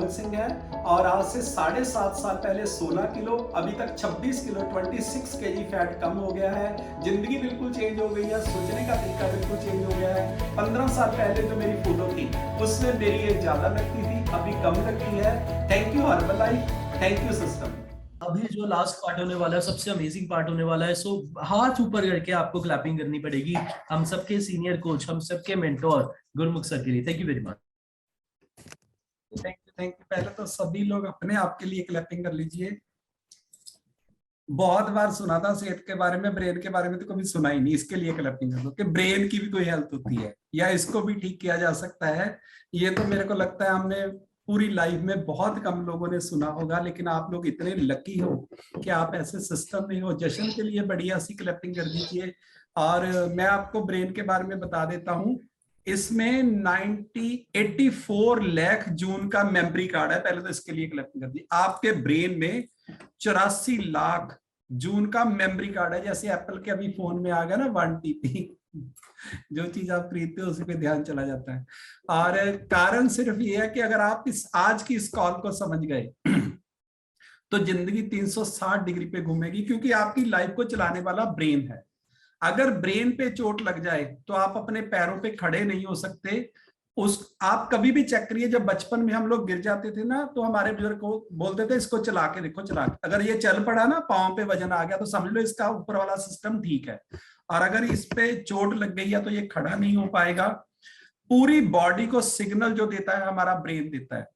गुरमुख सिंह है और आज से 7.5 साल पहले 16 किलो, अभी तक 26 किलो 26 केजी फैट कम हो गया है। जिंदगी बिल्कुल चेंज हो गई है, सोचने का तरीका बिल्कुल चेंज हो गया है। 15 साल पहले जो मेरी फोटो थी उसमें मेरी एज ज्यादा लगती थी, अभी कम लगती है। Thank you Herbalife, thank you system. अभी जो लास्ट पार्ट होने वाला है, सबसे अमेजिंग पार्ट होने वाला है। सो हाथ ऊपर करके आपको क्लैपिंग करनी पड़ेगी हम सबके सीनियर कोच, हम सबके मेंटोर गुरमुख सर के लिए। Thank you very much. Thank you, thank you. पहले तो सभी लोग अपने आप के लिए क्लैपिंग कर लीजिए। बहुत बार सुना था सेहत के बारे में, ब्रेन के बारे में तो कभी सुना ही नहीं। इसके लिए क्लैपिंग कर दो कि ब्रेन की भी कोई हेल्थ होती है या इसको भी ठीक किया जा सकता है। ये तो मेरे को लगता है हमने पूरी लाइफ में बहुत कम लोगों ने सुना होगा, लेकिन आप लोग इतने लकी हो कि आप ऐसे सिस्टम में हो। जश्न के लिए बढ़िया सी क्लैपिंग कर दीजिए। और मैं आपको ब्रेन के बारे में बता देता हूँ। इसमें 84 लाख जून का मेमोरी कार्ड है। पहले तो इसके लिए क्लैपिंग कर दी। आपके ब्रेन में 84 लाख जून का मेमोरी कार्ड है। जैसे एप्पल के अभी फोन में आ गया ना 1 TB, जो चीज आप खरीदते हो उसी पे ध्यान चला जाता है। और कारण सिर्फ ये है कि अगर आप इस आज की इस कॉल को समझ गए तो जिंदगी 360 डिग्री पे घूमेगी, क्योंकि आपकी लाइफ को चलाने वाला ब्रेन है। अगर ब्रेन पे चोट लग जाए तो आप अपने पैरों पे खड़े नहीं हो सकते। उस आप कभी भी चेक करिए, जब बचपन में हम लोग गिर जाते थे ना तो हमारे बुजुर्ग को बोलते थे इसको चला के देखो, चला के। अगर ये चल पड़ा ना, पांव पे वजन आ गया, तो समझ लो इसका ऊपर वाला सिस्टम ठीक है। और अगर इस पे चोट लग गई है तो ये खड़ा नहीं हो पाएगा। पूरी बॉडी को सिग्नल जो देता है हमारा ब्रेन देता है।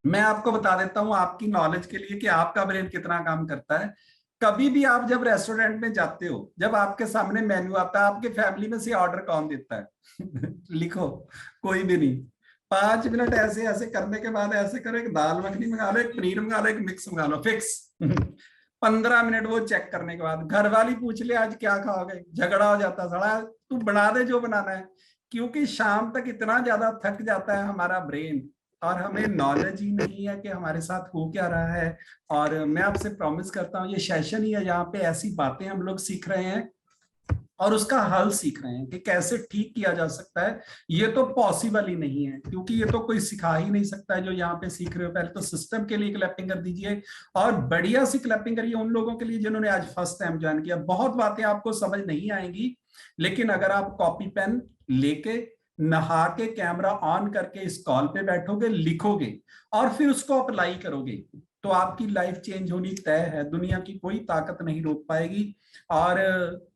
मैं आपको बता देता हूं आपकी नॉलेज के लिए कि आपका ब्रेन कितना काम करता है। कभी भी आप जब रेस्टोरेंट में जाते हो, जब आपके सामने मेन्यू आता है, आपके फैमिली में से ऑर्डर कौन देता है? लिखो, कोई भी नहीं। 5 मिनट ऐसे ऐसे करने के बाद ऐसे करो, एक दाल मखनी मंगा लो, एक पनीर मंगा लो, एक मिक्स मंगा लो, फिक्स। 15 मिनट वो चेक करने के बाद घर वाली पूछ ले आज क्या खाओगे, झगड़ा हो जाता, सड़ा तू बना दे जो बनाना है। क्योंकि शाम तक इतना ज्यादा थक जाता है हमारा ब्रेन, और हमें नॉलेज ही नहीं है कि हमारे साथ हो क्या रहा है। और मैं आपसे प्रॉमिस करता हूँ ये सेशन ही है जहाँ पे ऐसी बातें हम लोग सीख रहे हैं और उसका हल सीख रहे हैं कि कैसे ठीक किया जा सकता है। ये तो पॉसिबल ही नहीं है, क्योंकि ये तो कोई सिखा ही नहीं सकता है जो यहाँ पे सीख रहे हो। पहले तो सिस्टम के लिए क्लैपिंग कर दीजिए, और बढ़िया सी क्लैपिंग करिए उन लोगों के लिए जिन्होंने आज फर्स्ट टाइम ज्वाइन किया। बहुत बातें आपको समझ नहीं आएंगी, लेकिन अगर आप कॉपी पेन लेके नहा के कैमरा ऑन करके इस कॉल पे बैठोगे, लिखोगे और फिर उसको अप्लाई करोगे, तो आपकी लाइफ चेंज होनी तय है। दुनिया की कोई ताकत नहीं रोक पाएगी। और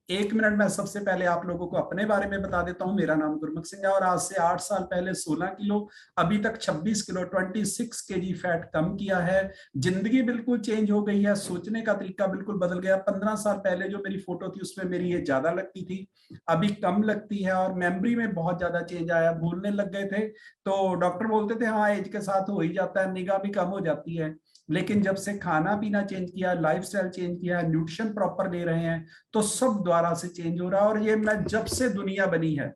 1 मिनट में सबसे पहले आप लोगों को अपने बारे में बता देता हूं। मेरा नाम गुरमुख सिंह है और आज से 8 साल पहले 16 किलो, अभी तक 26 किलो 26 केजी फैट कम किया है। जिंदगी बिल्कुल चेंज हो गई है, सोचने का तरीका बिल्कुल बदल गया। 15 साल पहले जो मेरी फोटो थी उसमें मेरी ये ज्यादा लगती थी, अभी कम लगती है। और मेमोरी में बहुत ज्यादा चेंज आया, भूलने लग गए थे। तो डॉक्टर बोलते थे हाँ एज के साथ हो ही जाता है, निगाह भी कम हो जाती है। लेकिन जब से खाना पीना चेंज किया, लाइफस्टाइल चेंज किया, न्यूट्रिशन प्रॉपर ले रहे हैं, तो सब द्वारा से चेंज हो रहा है। और ये मैं जब से दुनिया बनी है,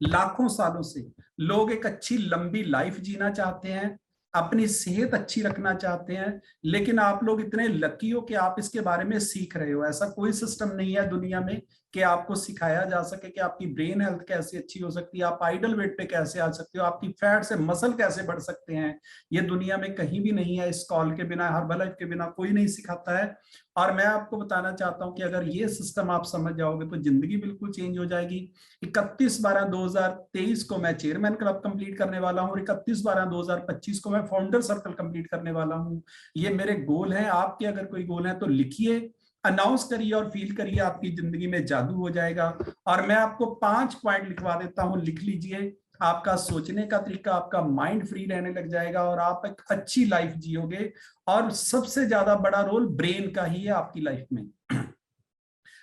लाखों सालों से लोग एक अच्छी लंबी लाइफ जीना चाहते हैं, अपनी सेहत अच्छी रखना चाहते हैं। लेकिन आप लोग इतने लकी हो कि आप इसके बारे में सीख रहे हो। ऐसा कोई सिस्टम नहीं है दुनिया में कि आपको सिखाया जा सके कि आपकी ब्रेन हेल्थ कैसे अच्छी हो सकती है, आप आइडल वेट पे कैसे आ सकते हो, आपकी फैट से मसल कैसे बढ़ सकते हैं। ये दुनिया में कहीं भी नहीं है। इस कॉल के बिना, हर्बलाइफ के बिना कोई नहीं सिखाता है। और मैं आपको बताना चाहता हूं कि अगर ये सिस्टम आप समझ जाओगे तो जिंदगी बिल्कुल चेंज हो जाएगी। 31/12/2023 को मैं चेयरमैन क्लब कंप्लीट करने वाला हूँ और 31/12/2025 को मैं फाउंडर सर्कल कंप्लीट करने वाला हूँ। ये मेरे गोल हैं। आपके अगर कोई गोल है तो लिखिए, अनाउंस करिए और फील करिए, आपकी जिंदगी में जादू हो जाएगा। और मैं आपको 5 पॉइंट लिखवा देता हूं, लिख लीजिए। आपका सोचने का तरीका, आपका माइंड फ्री रहने लग जाएगा और आप एक अच्छी लाइफ जियोगे। और सबसे ज्यादा बड़ा रोल ब्रेन का ही है आपकी लाइफ में।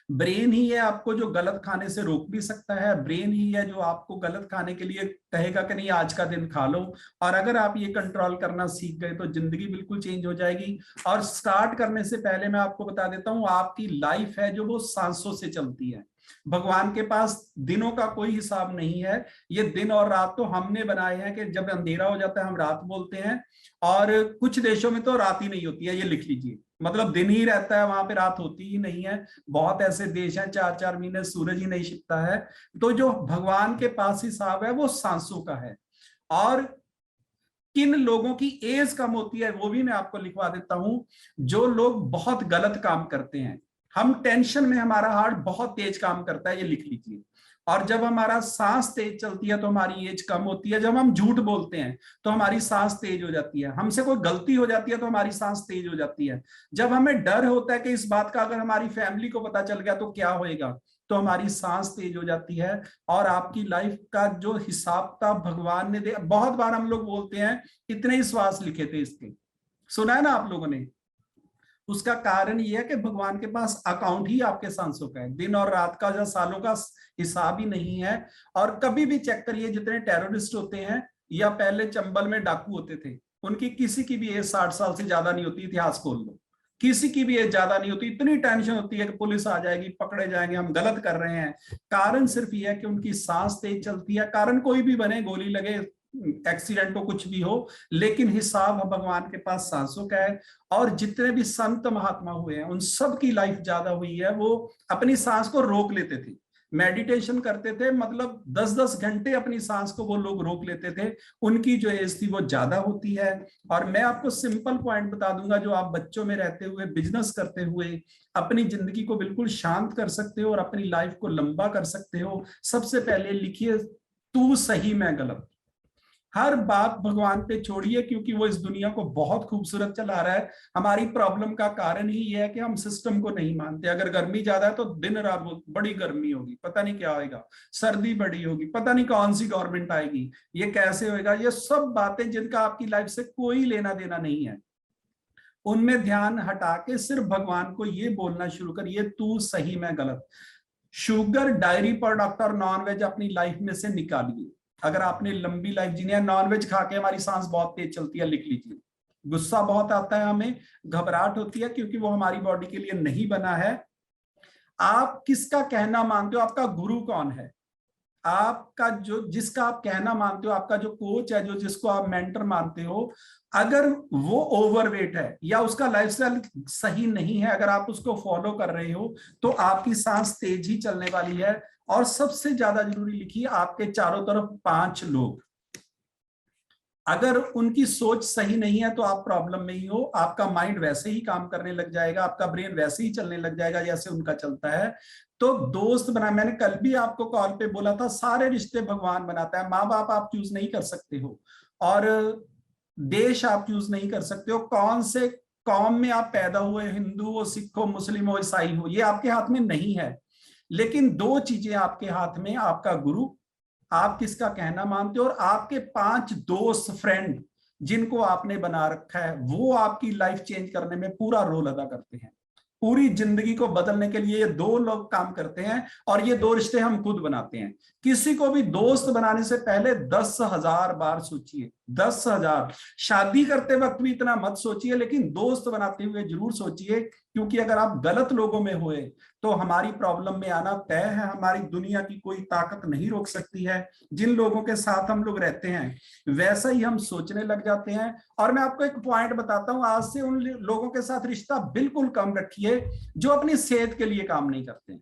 ब्रेन ही है आपको जो गलत खाने से रोक भी सकता है, ब्रेन ही है जो आपको गलत खाने के लिए कहेगा कि नहीं आज का दिन खा लो। और अगर आप ये कंट्रोल करना सीख गए तो जिंदगी बिल्कुल चेंज हो जाएगी। और स्टार्ट करने से पहले मैं आपको बता देता हूं, आपकी लाइफ है जो वो सांसों से चलती है। भगवान के पास दिनों का कोई हिसाब नहीं है। ये दिन और रात तो हमने बनाए हैं कि जब अंधेरा हो जाता है हम रात बोलते हैं, और कुछ देशों में तो रात ही नहीं होती है। ये लिख लीजिए, मतलब दिन ही रहता है, वहां पे रात होती ही नहीं है। बहुत ऐसे देश हैं 4-4 महीने सूरज ही नहीं छिपता है। तो जो भगवान के पास हिसाब है वो सांसों का है। और किन लोगों की एज कम होती है वो भी मैं आपको लिखवा देता हूं। जो लोग बहुत गलत काम करते हैं, हम टेंशन में हमारा हार्ट बहुत तेज काम करता है, ये लिख लीजिए। और जब हमारा सांस तेज चलती है तो हमारी एज कम होती है। जब हम झूठ बोलते हैं तो हमारी सांस तेज हो जाती है। हमसे कोई गलती हो जाती है तो हमारी सांस तेज हो जाती है। जब हमें डर होता है कि इस बात का अगर हमारी फैमिली को पता चल गया तो क्या होएगा, तो हमारी सांस तेज हो जाती है। और आपकी लाइफ का जो हिसाब था भगवान ने दे, बहुत बार हम लोग बोलते हैं इतने ही श्वास लिखे थे इसके, सुना है ना आप लोगों ने। उसका कारण यह है कि भगवान के पास अकाउंट ही आपके सांसों का है, दिन और रात का, जो सालों का हिसाब ही नहीं है। और कभी भी चेक करिए, जितने टेररिस्ट होते हैं या पहले चंबल में डाकू होते थे, उनकी किसी की भी एज 60 साल से ज्यादा नहीं होती। इतिहास खोल लो, किसी की भी एज ज्यादा नहीं होती। इतनी टेंशन होती है कि पुलिस आ जाएगी, पकड़े जाएंगे, हम गलत कर रहे हैं। कारण सिर्फ यह है कि उनकी सांस तेज चलती है। कारण कोई भी बने, गोली लगे, एक्सीडेंट हो, कुछ भी हो, लेकिन हिसाब भगवान के पास सांसों का है। और जितने भी संत महात्मा हुए हैं उन सब की लाइफ ज्यादा हुई है। वो अपनी सांस को रोक लेते थे, मेडिटेशन करते थे, मतलब 10-10 घंटे अपनी सांस को वो लोग रोक लेते थे। उनकी जो एज थी वो ज्यादा होती है। और मैं आपको सिंपल पॉइंट बता दूंगा, जो आप बच्चों में रहते हुए, बिजनेस करते हुए अपनी जिंदगी को बिल्कुल शांत कर सकते हो और अपनी लाइफ को लंबा कर सकते हो। सबसे पहले लिखिए, तू सही मैं गलत। हर बात भगवान पे छोड़िए, क्योंकि वो इस दुनिया को बहुत खूबसूरत चला रहा है। हमारी प्रॉब्लम का कारण ही यह है कि हम सिस्टम को नहीं मानते। अगर गर्मी ज्यादा है तो दिन रात बड़ी गर्मी होगी, पता नहीं क्या होगा। सर्दी बड़ी होगी, पता नहीं कौन सी गवर्नमेंट आएगी, ये कैसे होएगा। ये सब बातें जिनका आपकी लाइफ से कोई लेना देना नहीं है, उनमें ध्यान हटा के सिर्फ भगवान को ये बोलना शुरू करिए, तू सही मैं गलत। शुगर, डायरी प्रोडक्ट और नॉनवेज अपनी लाइफ में से निकालिए। अगर आपने लंबी लाइफ जीनी है, नॉनवेज खा के हमारी सांस बहुत तेज चलती है, लिख लीजिए। गुस्सा बहुत आता है हमें, घबराहट होती है, क्योंकि वो हमारी बॉडी के लिए नहीं बना है। आप किसका कहना मानते हो? आपका गुरु कौन है? आपका जो, जिसका आप कहना मानते हो, आपका जो कोच है, जो जिसको आप मेंटर मानते हो, अगर वो ओवरवेट है या उसका लाइफस्टाइल सही नहीं है, अगर आप उसको फॉलो कर रहे हो तो आपकी सांस तेज ही चलने वाली है। और सबसे ज्यादा जरूरी लिखिए, आपके चारों तरफ 5 लोग, अगर उनकी सोच सही नहीं है तो आप प्रॉब्लम में ही हो। आपका माइंड वैसे ही काम करने लग जाएगा, आपका ब्रेन वैसे ही चलने लग जाएगा जैसे उनका चलता है। तो दोस्त बना, मैंने कल भी आपको कॉल पे बोला था, सारे रिश्ते भगवान बनाता है। माँ बाप आप चूज नहीं कर सकते हो, और देश आप चूज नहीं कर सकते हो, कौन से कौम में आप पैदा हुए, हिंदू हो, सिख हो, मुस्लिम हो, ईसाई हो, ये आपके हाथ में नहीं है। लेकिन 2 चीजें आपके हाथ में, आपका गुरु, आप किसका कहना मानते हो, और आपके 5 दोस्त, फ्रेंड जिनको आपने बना रखा है, वो आपकी लाइफ चेंज करने में पूरा रोल अदा करते हैं। पूरी जिंदगी को बदलने के लिए ये 2 लोग काम करते हैं, और ये 2 रिश्ते हम खुद बनाते हैं। किसी को भी दोस्त बनाने से पहले 10,000 बार सोचिए, 10,000। शादी करते वक्त भी इतना मत सोचिए, लेकिन दोस्त बनाते हुए जरूर सोचिए, क्योंकि अगर आप गलत लोगों में हुए तो हमारी प्रॉब्लम में आना तय है। हमारी दुनिया की कोई ताकत नहीं रोक सकती है। जिन लोगों के साथ हम लोग रहते हैं वैसा ही हम सोचने लग जाते हैं। और मैं आपको एक पॉइंट बताता हूं, आज से उन लोगों के साथ रिश्ता बिल्कुल कम रखिए जो अपनी सेहत के लिए काम नहीं करते हैं,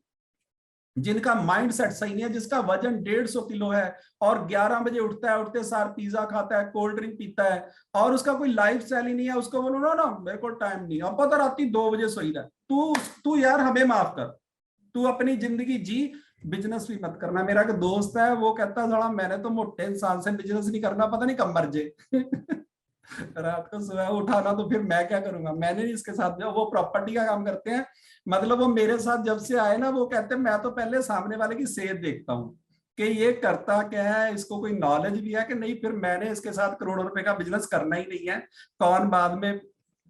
जिनका माइंड सेट सही नहीं है, जिसका वजन 150 किलो है और 11 बजे उठता है, उठते सार पिज्जा खाता है, कोल्ड ड्रिंक पीता है, और उसका कोई लाइफ स्टाइल ही नहीं है। उसको बोलो ना, मेरे को टाइम नहीं, अब पता रात 2 बजे सोई रहा है, तू यार हमें माफ कर, तू अपनी जिंदगी जी, बिजनेस भी मत करना। मेरा एक दोस्त है, वो कहता है साला मैंने तो मोटे इंसान से बिजनेस नहीं करना, पता नहीं कब मर जाए। रात को सुबह उठाना तो फिर मैं क्या करूंगा। मैंने इसके साथ, वो प्रॉपर्टी का काम करते हैं, मतलब वो मेरे साथ जब से आए ना, वो कहते हैं मैं तो पहले सामने वाले की सेहत देखता हूँ कि ये करता क्या है, इसको कोई नॉलेज भी है कि नहीं, फिर मैंने इसके साथ करोड़ों रुपए का बिजनेस करना ही नहीं है, कौन बाद में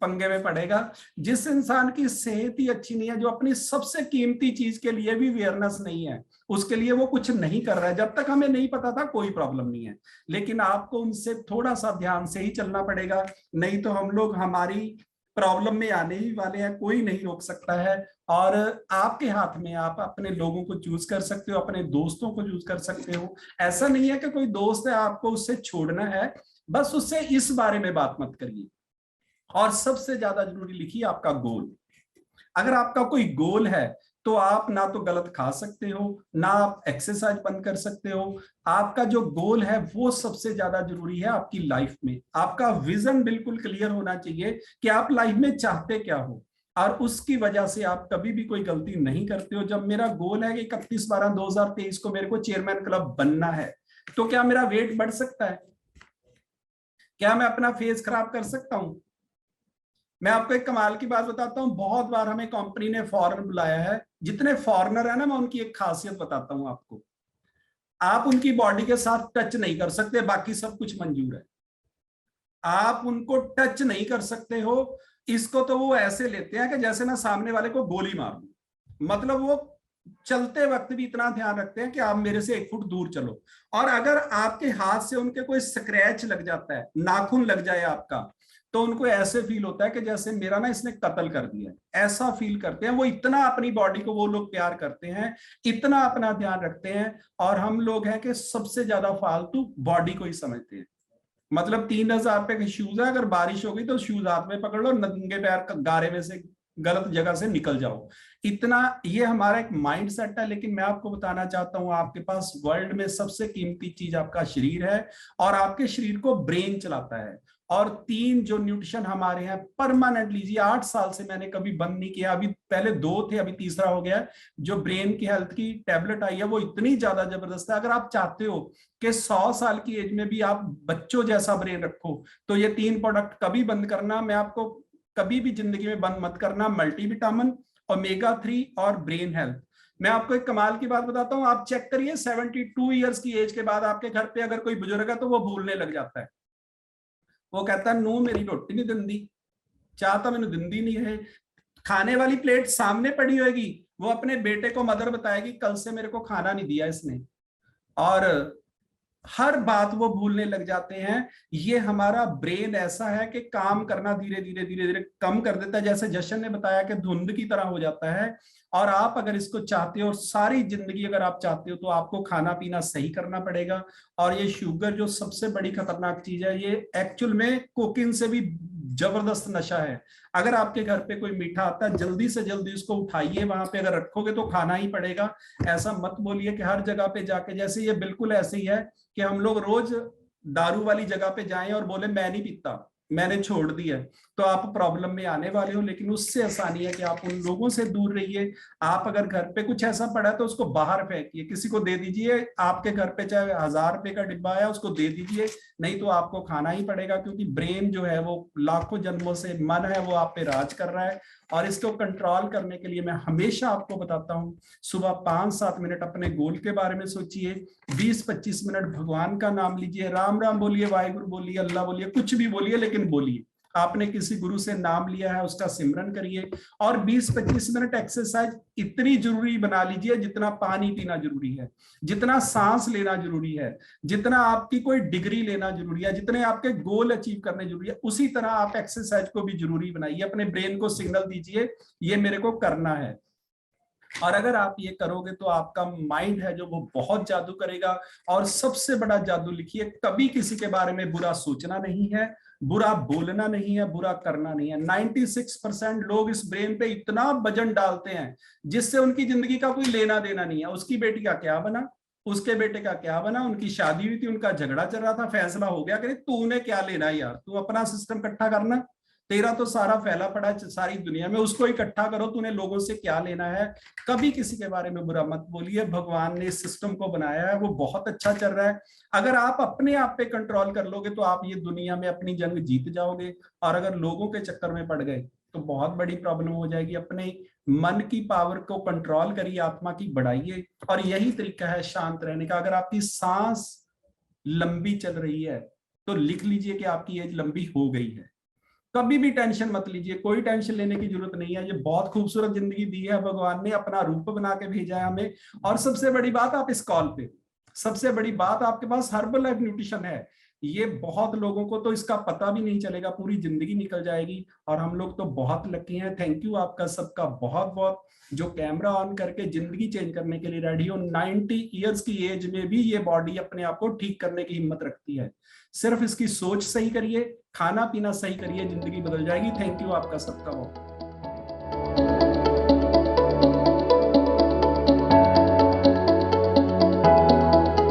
पंगे में पड़ेगा। जिस इंसान की सेहत ही अच्छी नहीं है, जो अपनी सबसे कीमती चीज के लिए भी अवेयरनेस नहीं है, उसके लिए वो कुछ नहीं कर रहा है। जब तक हमें नहीं पता था कोई प्रॉब्लम नहीं है, लेकिन आपको उनसे थोड़ा सा ध्यान से ही चलना पड़ेगा, नहीं तो हम लोग हमारी प्रॉब्लम में आने ही वाले हैं, कोई नहीं रोक सकता है। और आपके हाथ में, आप अपने लोगों को चूज कर सकते हो, अपने दोस्तों को चूज कर सकते हो। ऐसा नहीं है कि कोई दोस्त है आपको उससे छोड़ना है, बस उससे इस बारे में बात मत करिए। और सबसे ज्यादा जरूरी लिखिए आपका गोल। अगर आपका कोई गोल है तो आप ना तो गलत खा सकते हो, ना आप एक्सरसाइज बंद कर सकते हो। आपका जो गोल है वो सबसे ज्यादा जरूरी है आपकी लाइफ में। आपका विजन बिल्कुल क्लियर होना चाहिए कि आप लाइफ में चाहते क्या हो, और उसकी वजह से आप कभी भी कोई गलती नहीं करते हो। जब मेरा गोल है कि 31/12/2023 को मेरे को चेयरमैन क्लब बनना है, तो क्या मेरा वेट बढ़ सकता है? क्या मैं अपना फेस खराब कर सकता हूं? मैं आपको एक कमाल की बात बताता हूं, बहुत बार हमें कंपनी ने फॉरेन बुलाया है। जितने फॉरेनर है ना, मैं उनकी एक खासियत बताता हूं आपको। आप उनकी बॉडी के साथ टच नहीं कर सकते, बाकी सब कुछ मंजूर है। आप उनको टच नहीं कर सकते हो। इसको तो वो ऐसे लेते हैं कि जैसे ना सामने वाले को गोली मार दूं। मतलब वो चलते वक्त भी इतना ध्यान रखते हैं कि आप मेरे से 1 फुट दूर चलो। और अगर आपके हाथ से उनके कोई स्क्रैच लग जाता है, नाखून लग जाए आपका, तो उनको ऐसे फील होता है कि जैसे मेरा ना इसने कत्ल कर दिया है, ऐसा फील करते हैं। वो इतना अपनी बॉडी को वो लोग प्यार करते हैं, इतना अपना ध्यान रखते हैं। और हम लोग हैं कि सबसे ज्यादा फालतू बॉडी को ही समझते हैं। मतलब 3,000 रुपए के शूज है, अगर बारिश हो गई तो शूज हाथ में पकड़ लो, नंगे पैर गारे में से गलत जगह से निकल जाओ। इतना ये हमारा एक माइंड सेट है। लेकिन मैं आपको बताना चाहता हूं, आपके पास वर्ल्ड में सबसे कीमती चीज आपका शरीर है, और आपके शरीर को ब्रेन चलाता है। और 3 जो न्यूट्रिशन हमारे हैं परमानेंट लीजिए। 8 साल से मैंने कभी बंद नहीं किया। अभी पहले 2 थे, अभी तीसरा हो गया। जो ब्रेन की हेल्थ की टैबलेट आई है वो इतनी ज्यादा जबरदस्त है। अगर आप चाहते हो कि 100 साल की एज में भी आप बच्चों जैसा ब्रेन रखो, तो ये 3 प्रोडक्ट कभी बंद करना, मैं आपको कभी भी जिंदगी में बंद मत करना। मल्टीविटामिन, ओमेगा 3 और ब्रेन हेल्थ। मैं आपको एक कमाल की बात बताता हूं, आप चेक करिए 72 ईयर्स की एज के बाद आपके घर पे अगर कोई बुजुर्ग है तो वो भूलने लग जाता है। वो कहता है नू मेरी रोटी नहीं दिंदी, चाह तो मैंने दिंदी नहीं है। खाने वाली प्लेट सामने पड़ी होगी, वो अपने बेटे को मदर बताएगी कल से मेरे को खाना नहीं दिया इसने। और हर बात वो भूलने लग जाते हैं। ये हमारा ब्रेन ऐसा है कि काम करना धीरे धीरे धीरे धीरे कम कर देता है। जैसे जशन ने बताया कि धुंध की तरह हो जाता है। और आप अगर इसको चाहते हो, सारी जिंदगी अगर आप चाहते हो, तो आपको खाना पीना सही करना पड़ेगा। और ये शुगर जो सबसे बड़ी खतरनाक चीज है, ये एक्चुअल में कोकीन से भी जबरदस्त नशा है। अगर आपके घर पे कोई मीठा आता है, जल्दी से जल्दी उसको उठाइए, वहां पे अगर रखोगे तो खाना ही पड़ेगा। ऐसा मत बोलिए कि हर जगह पे जाके, जैसे ये बिल्कुल ऐसे ही है कि हम लोग रोज दारू वाली जगह पे जाएं और बोले मैं नहीं पीता, मैंने छोड़ दिया, तो आप प्रॉब्लम में आने वाले हो। लेकिन उससे आसानी है कि आप उन लोगों से दूर रहिए। आप अगर घर पे कुछ ऐसा पड़ा है तो उसको बाहर फेंकिए, किसी को दे दीजिए। आपके घर पे चाहे 1000 रुपए का डिब्बा है, उसको दे दीजिए, नहीं तो आपको खाना ही पड़ेगा। क्योंकि ब्रेन जो है वो लाखों जन्मों से मन है वो आप पे राज कर रहा है। और इसको कंट्रोल करने के लिए मैं हमेशा आपको बताता हूं, सुबह 5-7 मिनट अपने गोल के बारे में सोचिए, 20-25 मिनट भगवान का नाम लीजिए, राम राम बोलिए, वाहिगुरु बोलिए, अल्लाह बोलिए, कुछ भी बोलिए, लेकिन बोलिए। आपने किसी गुरु से नाम लिया है उसका सिमरन करिए। और 20-25 मिनट एक्सरसाइज इतनी जरूरी बना लीजिए जितना पानी पीना जरूरी है, जितना सांस लेना जरूरी है, जितना आपकी कोई डिग्री लेना जरूरी है, जितने आपके गोल अचीव करने जरूरी है, उसी तरह आप एक्सरसाइज को भी जरूरी बनाइए। अपने ब्रेन को सिग्नल दीजिए ये मेरे को करना है। और अगर आप ये करोगे तो आपका माइंड है जो वो बहुत जादू करेगा। और सबसे बड़ा जादू लिखिए, कभी किसी के बारे में बुरा सोचना नहीं है, बुरा बोलना नहीं है, बुरा करना नहीं है। 96% लोग इस ब्रेन पे इतना वजन डालते हैं जिससे उनकी जिंदगी का कोई लेना देना नहीं है। उसकी बेटी का क्या बना, उसके बेटे का क्या बना, उनकी शादी हुई थी, उनका झगड़ा चल रहा था, फैसला हो गया, तूने क्या लेना यार, तू अपना सिस्टम इकट्ठा करना, तेरा तो सारा फैला पड़ा है सारी दुनिया में, उसको इकट्ठा करो, तूने लोगों से क्या लेना है। कभी किसी के बारे में बुरा मत बोलिए। भगवान ने इस सिस्टम को बनाया है, वो बहुत अच्छा चल रहा है। अगर आप अपने आप पे कंट्रोल कर लोगे तो आप ये दुनिया में अपनी जंग जीत जाओगे। और अगर लोगों के चक्कर में पड़ गए तो बहुत बड़ी प्रॉब्लम हो जाएगी। अपने मन की पावर को कंट्रोल करिए, आत्मा की बढ़ाइए, और यही तरीका है शांत रहने का। अगर आपकी सांस लंबी चल रही है तो लिख लीजिए कि आपकी एज लंबी हो गई है। कभी भी टेंशन मत लीजिए, कोई टेंशन लेने की जरूरत नहीं है। ये बहुत खूबसूरत जिंदगी दी है भगवान ने, अपना रूप बना के भेजा है हमें। और सबसे बड़ी बात, आप इस कॉल पे, सबसे बड़ी बात, आपके पास हर्बल लाइफ न्यूट्रिशन है। ये बहुत लोगों को तो इसका पता भी नहीं चलेगा, पूरी जिंदगी निकल जाएगी। और हम लोग तो बहुत लकी हैं। थैंक यू आपका सबका बहुत बहुत, जो कैमरा ऑन करके जिंदगी चेंज करने के लिए रेडी हो। 90 ईयर्स की एज में भी ये बॉडी अपने आप को ठीक करने की हिम्मत रखती है। सिर्फ इसकी सोच सही करिए, खाना पीना सही करिए, जिंदगी बदल जाएगी। थैंक यू आपका सबका बहुत।